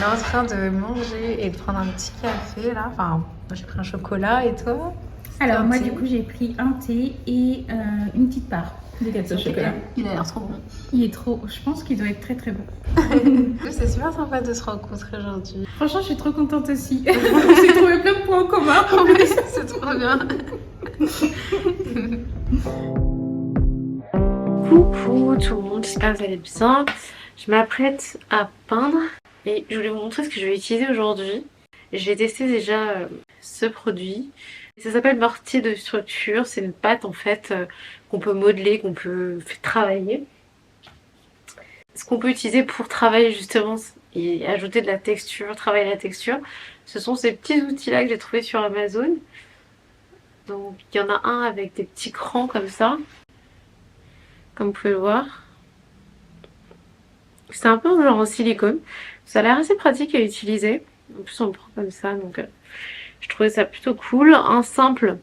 On est en train de manger et de prendre un petit café là. Enfin, j'ai pris un chocolat et toi? Alors moi du coup j'ai pris un thé et une petite part de gâteau au chocolat. Il a l'air trop bon. Il est trop, je pense qu'il doit être très très bon. C'est super sympa de se rencontrer aujourd'hui. Franchement je suis trop contente aussi. On s'est trouvé plein de points en commun. Oui, c'est trop bien. Coucou tout le monde, j'espère que vous allez bien. Je m'apprête à peindre et je voulais vous montrer ce que je vais utiliser aujourd'hui. J'ai testé déjà ce produit. Ça s'appelle mortier de structure. C'est une pâte en fait qu'on peut modeler, qu'on peut travailler. Ce qu'on peut utiliser pour travailler justement et ajouter de la texture, travailler la texture, ce sont ces petits outils là que j'ai trouvés sur Amazon. Donc il y en a un avec des petits crans comme ça, comme vous pouvez le voir. C'est un peu genre en silicone. Ça a l'air assez pratique à utiliser. En plus on le prend comme ça, donc je trouvais ça plutôt cool. Un simple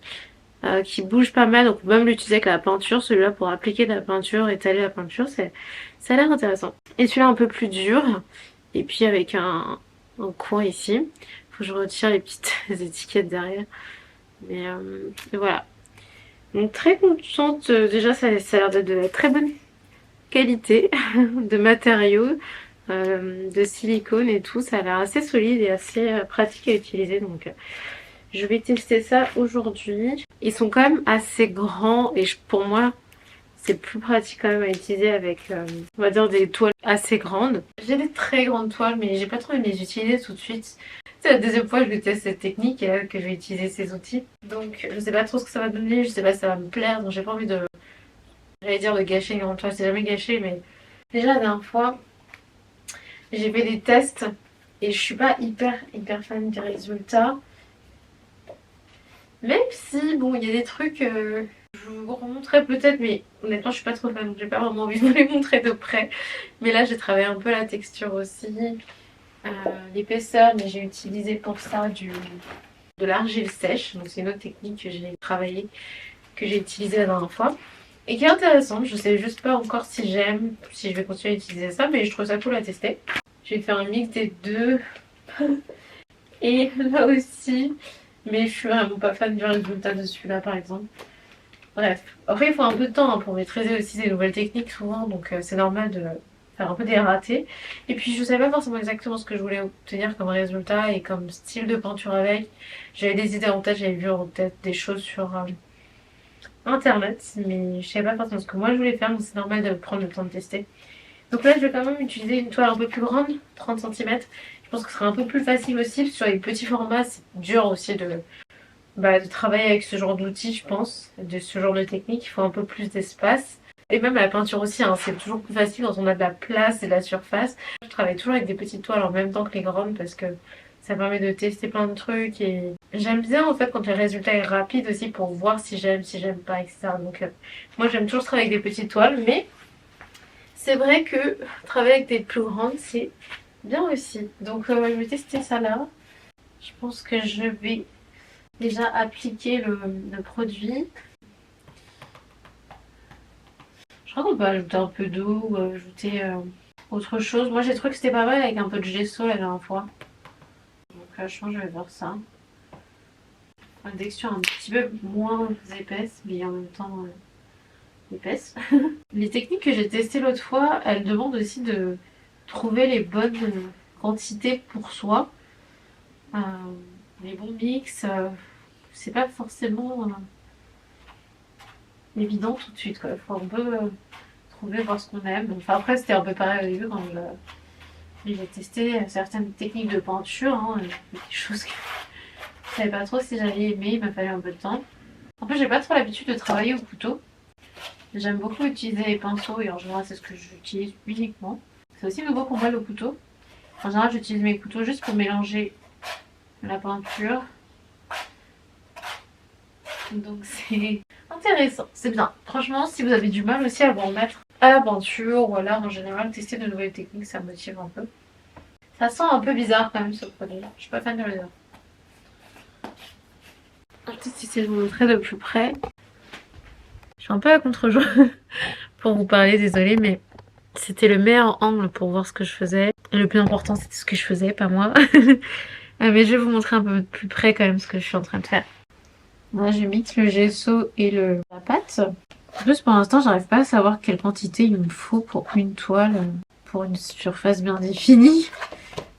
qui bouge pas mal, donc on peut même l'utiliser avec la peinture. Celui-là pour appliquer de la peinture, étaler la peinture, ça a l'air intéressant. Et celui-là un peu plus dur, et puis avec un coin ici. Faut que je retire les petites étiquettes derrière. Mais voilà. Donc très contente, déjà ça a l'air d'être de la très bonne qualité de matériaux, de silicone et tout. Ça a l'air assez solide et assez pratique à utiliser, donc je vais tester ça aujourd'hui. Ils sont quand même assez grands et pour moi c'est plus pratique quand même à utiliser avec on va dire des toiles assez grandes. J'ai des très grandes toiles mais j'ai pas trop envie de les utiliser tout de suite. C'est la deuxième fois que je teste cette technique et là que je vais utiliser ces outils. Donc je sais pas trop ce que ça va donner, je sais pas si ça va me plaire, donc j'ai pas envie de, j'allais dire de gâcher une grande toile, c'est jamais gâché, mais déjà la dernière fois j'ai fait des tests et je suis pas hyper fan du résultat. Même si, bon, il y a des trucs, je vous remontrerai peut-être, mais honnêtement, je suis pas trop fan, donc j'ai pas vraiment envie de vous les montrer de près. Mais là, j'ai travaillé un peu la texture aussi, l'épaisseur, mais j'ai utilisé pour ça de l'argile sèche. Donc c'est une autre technique que j'ai travaillée, que j'ai utilisée la dernière fois. Et qui est intéressante, je sais juste pas encore si j'aime, si je vais continuer à utiliser ça, mais je trouve ça cool à tester. J'ai fait un mix des deux. Et là aussi, mais je suis vraiment pas fan du résultat de celui-là par exemple. Bref, après il faut un peu de temps pour maîtriser aussi des nouvelles techniques souvent, donc c'est normal de faire un peu des ratés. Et puis je savais pas forcément exactement ce que je voulais obtenir comme résultat et comme style de peinture avec. J'avais des idées en tête, j'avais vu peut-être des choses sur internet, mais je savais pas forcément ce que moi je voulais faire, donc c'est normal de prendre le temps de tester. Donc là je vais quand même utiliser une toile un peu plus grande, 30 cm. Je pense que ce sera un peu plus facile aussi, parce que sur les petits formats c'est dur aussi de travailler avec ce genre d'outils, je pense, de ce genre de technique. Il faut un peu plus d'espace. Et même la peinture aussi, hein, c'est toujours plus facile quand on a de la place et de la surface. Je travaille toujours avec des petites toiles en même temps que les grandes parce que ça permet de tester plein de trucs. Et j'aime bien en fait quand le résultat est rapide aussi pour voir si j'aime pas, etc. Donc moi j'aime toujours travailler avec des petites toiles, mais c'est vrai que travailler avec des plus grandes, c'est bien aussi. Donc je vais tester ça là. Je pense que je vais déjà appliquer le produit. Je crois qu'on peut ajouter un peu d'eau ou ajouter autre chose. Moi j'ai trouvé que c'était pas mal avec un peu de gesso la dernière fois. Donc je pense que je vais faire ça. Une texture un petit peu moins épaisse, mais en même temps épaisse. Les techniques que j'ai testées l'autre fois, elles demandent aussi de trouver les bonnes quantités pour soi. Les bons mix, c'est pas forcément évident tout de suite, quoi. Il faut un peu trouver, voir ce qu'on aime. Enfin après c'était un peu pareil au début quand j'ai testé certaines techniques de peinture, hein, des choses que je savais pas trop si j'allais aimer, il m'a fallu un peu de temps. En plus j'ai pas trop l'habitude de travailler au couteau. J'aime beaucoup utiliser les pinceaux et en général c'est ce que j'utilise uniquement. C'est aussi nouveau pour moi le couteau. En général j'utilise mes couteaux juste pour mélanger la peinture. Donc c'est intéressant, c'est bien. Franchement, si vous avez du mal aussi à vous remettre à la peinture ou à l'art en général, tester de nouvelles techniques, ça motive un peu. Ça sent un peu bizarre quand même ce produit. Je suis pas fan de l'odeur. Peut-être si je vous montrer de plus près. Je suis un peu à contre-jour pour vous parler, désolée, mais C'était le meilleur angle pour voir ce que je faisais. Et le plus important, c'était ce que je faisais, pas moi. Mais je vais vous montrer un peu plus près quand même ce que je suis en train de faire. Là, je mixe le gesso et la pâte. En plus, pour l'instant, j'arrive pas à savoir quelle quantité il me faut pour une toile, pour une surface bien définie.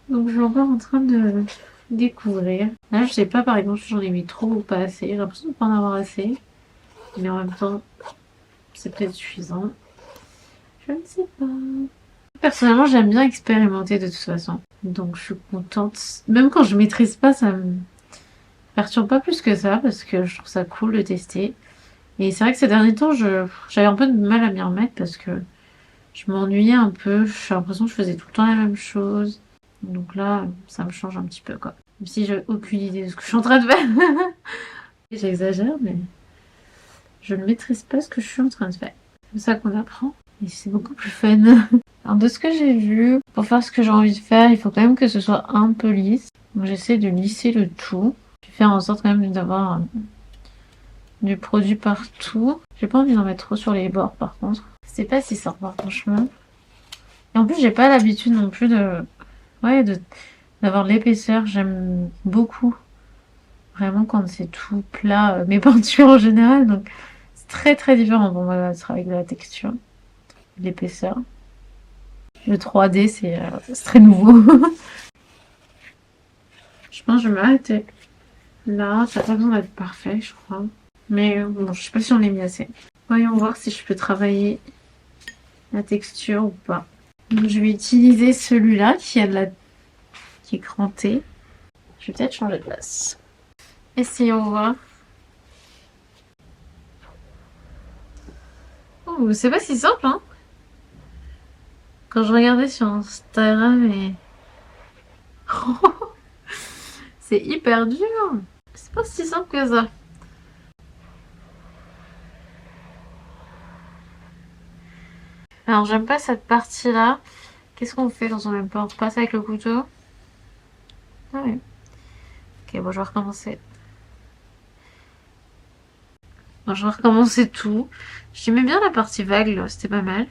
Donc, je suis encore en train de découvrir. Là, je sais pas, par exemple, si j'en ai mis trop ou pas assez. J'ai l'impression de pas en avoir assez. Mais en même temps, c'est peut-être suffisant. Je ne sais pas. Personnellement, j'aime bien expérimenter de toute façon. Donc, je suis contente. Même quand je maîtrise pas, ça me perturbe pas plus que ça parce que je trouve ça cool de tester. Et c'est vrai que ces derniers temps, j'avais un peu de mal à m'y remettre parce que je m'ennuyais un peu. J'ai l'impression que je faisais tout le temps la même chose. Donc là, ça me change un petit peu, quoi. Même si j'ai aucune idée de ce que je suis en train de faire. J'exagère, mais je ne maîtrise pas ce que je suis en train de faire. C'est ça qu'on apprend. Et c'est beaucoup plus fun. Alors de ce que j'ai vu, pour faire ce que j'ai envie de faire, il faut quand même que ce soit un peu lisse. Donc j'essaie de lisser le tout. Je vais faire en sorte quand même d'avoir du produit partout. J'ai pas envie d'en mettre trop sur les bords par contre. C'est pas si simple franchement. Et en plus j'ai pas l'habitude non plus d'avoir de l'épaisseur. J'aime beaucoup vraiment quand c'est tout plat, mes peintures en général. Donc c'est très très différent pour moi de travailler avec de la texture, de l'épaisseur. Le 3D c'est très nouveau. Je pense que je vais m'arrêter là. Ça n'a pas besoin d'être parfait je crois. Mais bon, je sais pas si on est mis assez. Voyons voir si je peux travailler la texture ou pas. Donc, je vais utiliser celui-là qui est cranté. Je vais peut-être changer de place. Essayons voir. Oh, c'est pas si simple, hein. Quand je regardais sur Instagram et... c'est hyper dur. C'est pas si simple que ça. Alors, j'aime pas cette partie-là. Qu'est-ce qu'on fait quand on n'aime pas? On repasse avec le couteau? Ah oui. Ok, bon, je vais recommencer. Bon, je vais recommencer tout. J'aimais bien la partie vague, là. C'était pas mal.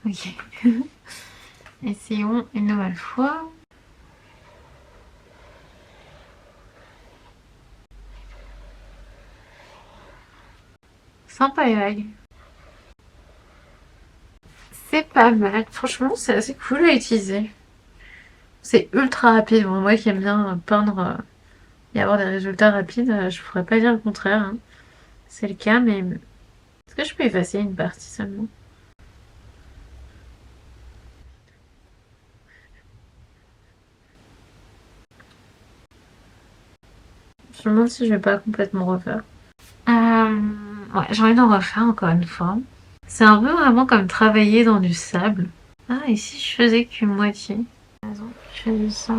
Ok. Essayons une nouvelle fois. Sympa et vague. C'est pas mal. Franchement, c'est assez cool à utiliser. C'est ultra rapide. Bon, moi qui aime bien peindre et avoir des résultats rapides, je pourrais pas dire le contraire, hein. C'est le cas, mais est-ce que je peux effacer une partie seulement? Je me demande si je vais pas complètement refaire. Ouais, j'ai envie d'en refaire encore une fois. C'est un peu vraiment comme travailler dans du sable. Ah, et si je faisais qu'une moitié? Par exemple, je faisais ça.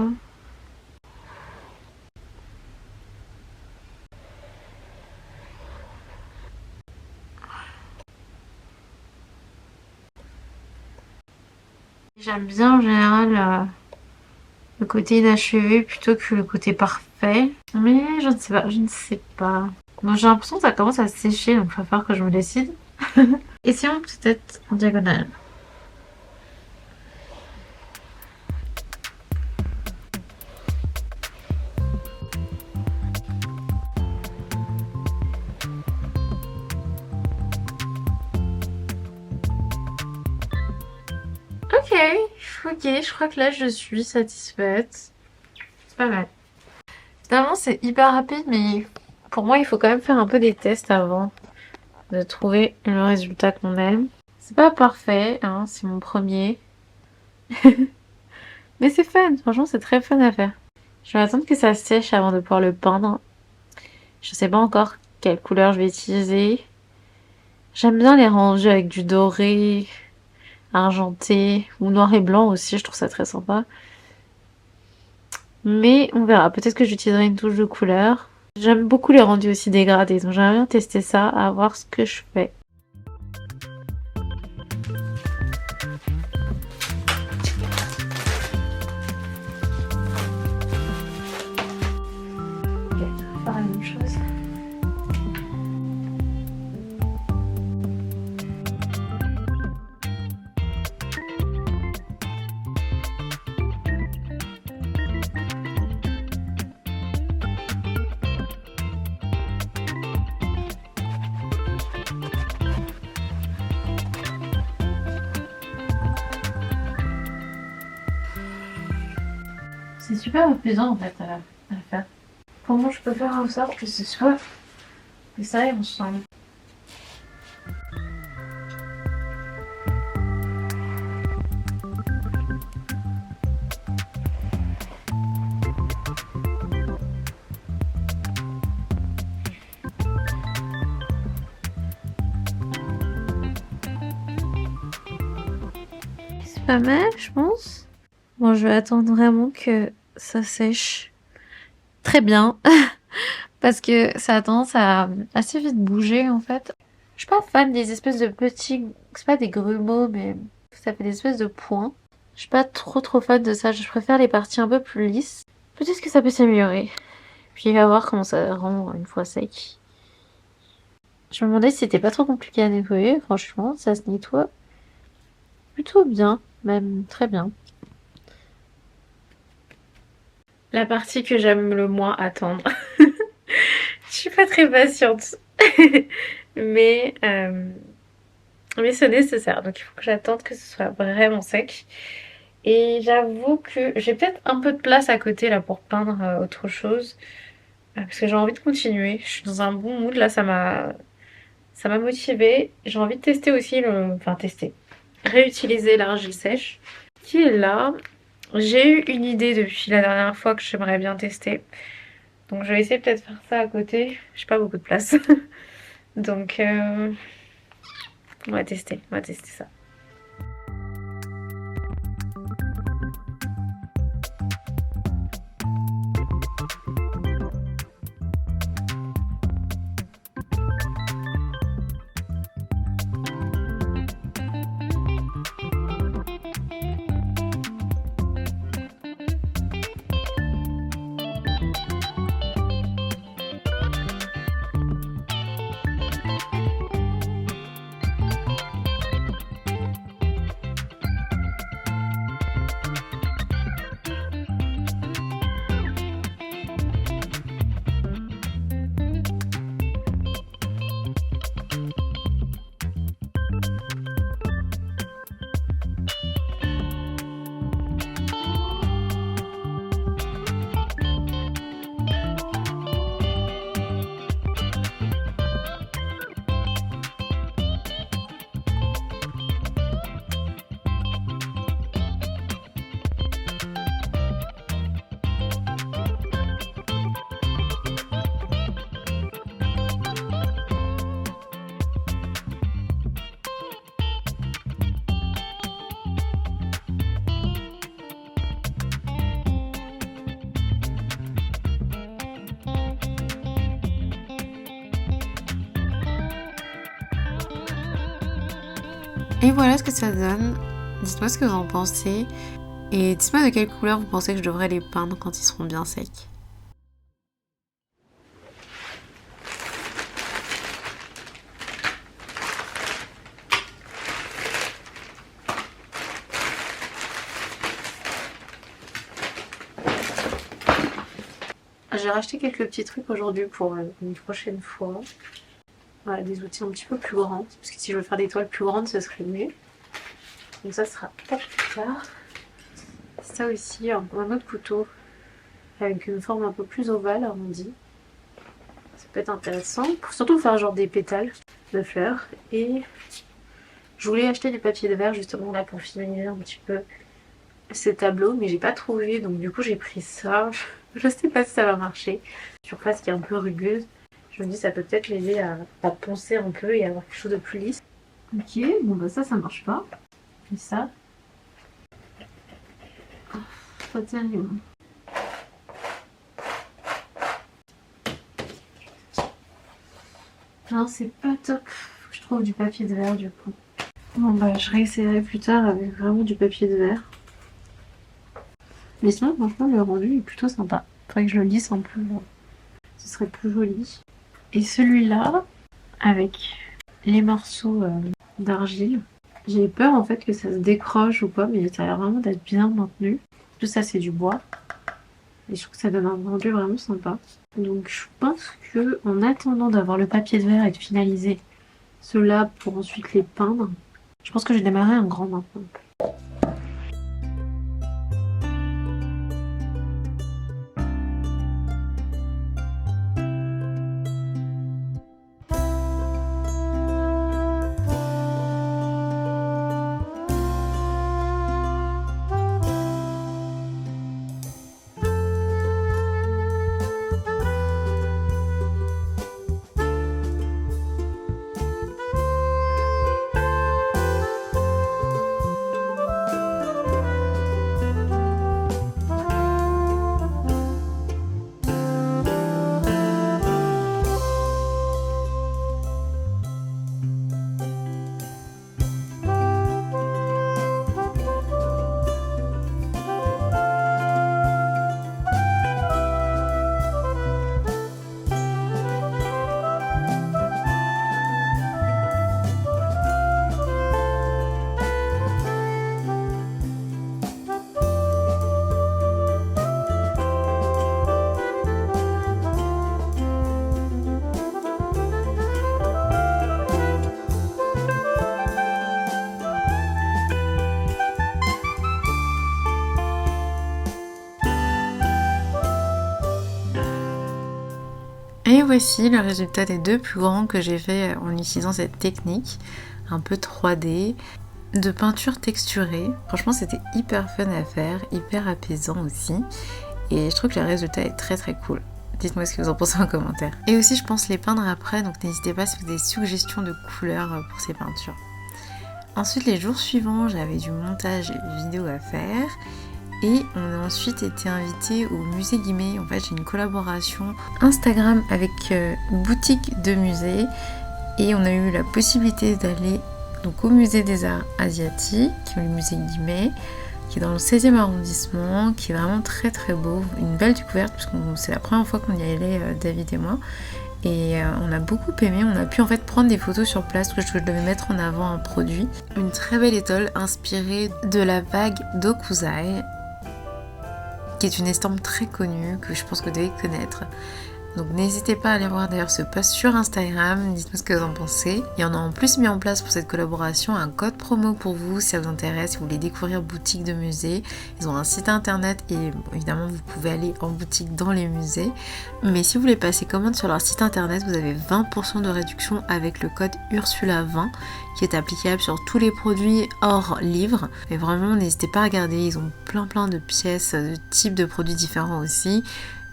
J'aime bien en général le côté inachevé plutôt que le côté parfait. Mais je ne sais pas, je ne sais pas. Bon, j'ai l'impression que ça commence à sécher, donc il va falloir que je me décide. Et sinon, peut-être en diagonale. Ok, je crois que là je suis satisfaite. C'est pas mal. Finalement, c'est hyper rapide, mais pour moi, il faut quand même faire un peu des tests avant de trouver le résultat qu'on aime. C'est pas parfait, hein, c'est mon premier. Mais c'est fun, franchement, c'est très fun à faire. Je vais attendre que ça sèche avant de pouvoir le peindre. Je sais pas encore quelle couleur je vais utiliser. J'aime bien les rangées avec du doré, argenté ou noir et blanc aussi, je trouve ça très sympa. Mais on verra, peut-être que j'utiliserai une touche de couleur. J'aime beaucoup les rendus aussi dégradés, donc j'aimerais bien tester ça, à voir ce que je fais. Ok, on va faire la même chose. C'est super apaisant en fait à faire. Comment je peux faire en sorte que ce soit que ça aille ensemble? C'est pas mal, je pense. Bon, je vais attendre vraiment que ça sèche très bien parce que ça a tendance à assez vite bouger en fait. Je suis pas fan des espèces de petits, c'est pas des grumeaux, mais ça fait des espèces de points. Je suis pas trop fan de ça. Je préfère les parties un peu plus lisses. Peut-être que ça peut s'améliorer. Puis on va voir comment ça rend une fois sec. Je me demandais si c'était pas trop compliqué à nettoyer. Franchement, ça se nettoie plutôt bien, même très bien. La partie que j'aime le moins attendre. Je suis pas très patiente. mais, mais c'est nécessaire. Donc il faut que j'attende que ce soit vraiment sec. Et j'avoue que j'ai peut-être un peu de place à côté là pour peindre autre chose. Parce que j'ai envie de continuer. Je suis dans un bon mood là, ça m'a motivée. J'ai envie de tester aussi enfin tester. Réutiliser l'argile sèche qui est là. J'ai eu une idée depuis la dernière fois que j'aimerais bien tester. Donc je vais essayer peut-être de faire ça à côté. J'ai pas beaucoup de place. Donc on va tester ça. Et voilà ce que ça donne. Dites-moi ce que vous en pensez. Et dites-moi de quelle couleur vous pensez que je devrais les peindre quand ils seront bien secs. J'ai racheté quelques petits trucs aujourd'hui pour une prochaine fois. Voilà, des outils un petit peu plus grands. Parce que si je veux faire des toiles plus grandes, ce serait mieux. Donc ça sera pas plus tard. Ça aussi, un autre couteau avec une forme un peu plus ovale, arrondie. Ça peut être intéressant. Surtout faire genre des pétales de fleurs. Et je voulais acheter du papier de verre justement là pour finaliser un petit peu ces tableaux, mais j'ai pas trouvé. Donc du coup j'ai pris ça. Je sais pas si ça va marcher. Surface qui est un peu rugueuse. Je me dis ça peut peut-être m'aider à poncer un peu et avoir quelque chose de plus lisse. Ok, bon bah ça marche pas. Et ça. Pas terrible. Non, c'est pas top. Faut que je trouve du papier de verre du coup. Bon bah je réessayerai plus tard avec vraiment du papier de verre. Mais sinon franchement le rendu est plutôt sympa. Faudrait que je le lisse un peu. Ce serait plus joli. Et celui-là, avec les morceaux d'argile, j'ai peur en fait que ça se décroche ou pas, mais ça a l'air vraiment d'être bien maintenu. Tout ça c'est du bois. Et je trouve que ça donne un rendu vraiment sympa. Donc je pense que en attendant d'avoir le papier de verre et de finaliser ceux-là pour ensuite les peindre, je pense que je vais démarrer un grand maintenant. Et voici le résultat des 2 plus grands que j'ai fait en utilisant cette technique un peu 3D de peinture texturée. Franchement c'était hyper fun à faire, hyper apaisant aussi. Et je trouve que le résultat est très très cool. Dites-moi ce que vous en pensez en commentaire. Et aussi je pense les peindre après, donc n'hésitez pas si vous avez des suggestions de couleurs pour ces peintures. Ensuite les jours suivants j'avais du montage vidéo à faire. Et on a ensuite été invité au musée Guimet. En fait j'ai une collaboration Instagram avec boutique de musée. Et on a eu la possibilité d'aller donc au musée des arts asiatiques, le musée Guimet, qui est dans le 16e arrondissement, qui est vraiment très très beau, une belle découverte puisque c'est la première fois qu'on y allait David et moi. Et on a beaucoup aimé, on a pu en fait prendre des photos sur place parce que je devais mettre en avant un produit. Une très belle étole inspirée de la vague d'Okuzai, qui est une estampe très connue que je pense que vous devez connaître. Donc n'hésitez pas à aller voir d'ailleurs ce post sur Instagram, dites-moi ce que vous en pensez. Il y en a en plus mis en place pour cette collaboration un code promo pour vous si ça vous intéresse, si vous voulez découvrir boutique de musée. Ils ont un site internet et évidemment vous pouvez aller en boutique dans les musées. Mais si vous voulez passer commande sur leur site internet, vous avez 20% de réduction avec le code Ursula20 qui est applicable sur tous les produits hors livre. Et vraiment n'hésitez pas à regarder, ils ont plein de pièces, de types de produits différents aussi.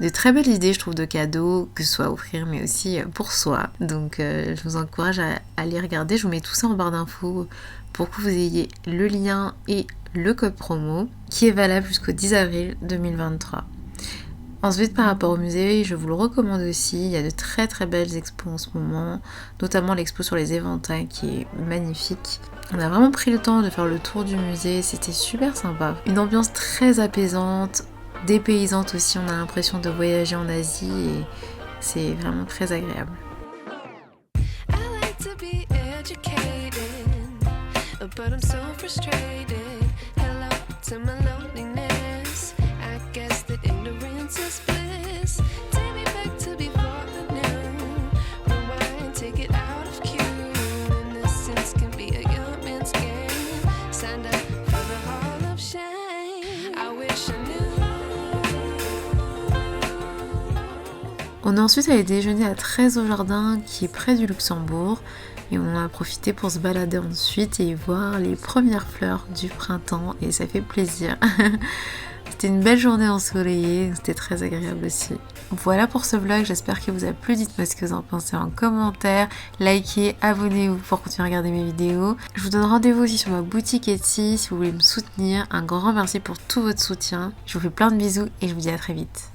De très belles idées je trouve de cadeaux, que ce soit à offrir mais aussi pour soi. Donc je vous encourage à aller regarder, je vous mets tout ça en barre d'infos pour que vous ayez le lien et le code promo qui est valable jusqu'au 10 avril 2023. Ensuite par rapport au musée, je vous le recommande aussi, il y a de très belles expos en ce moment, notamment l'expo sur les éventails qui est magnifique. On a vraiment pris le temps de faire le tour du musée, c'était super sympa. Une ambiance très apaisante, dépaysante aussi, on a l'impression de voyager en Asie et c'est vraiment très agréable. On est ensuite allé déjeuner à 13 au Jardin qui est près du Luxembourg et on en a profité pour se balader ensuite et voir les premières fleurs du printemps et ça fait plaisir. C'était une belle journée ensoleillée, c'était très agréable aussi. Voilà pour ce vlog, j'espère qu'il vous a plu, dites-moi ce que vous en pensez en commentaire, likez, abonnez-vous pour continuer à regarder mes vidéos. Je vous donne rendez-vous aussi sur ma boutique Etsy si vous voulez me soutenir. Un grand merci pour tout votre soutien, je vous fais plein de bisous et je vous dis à très vite.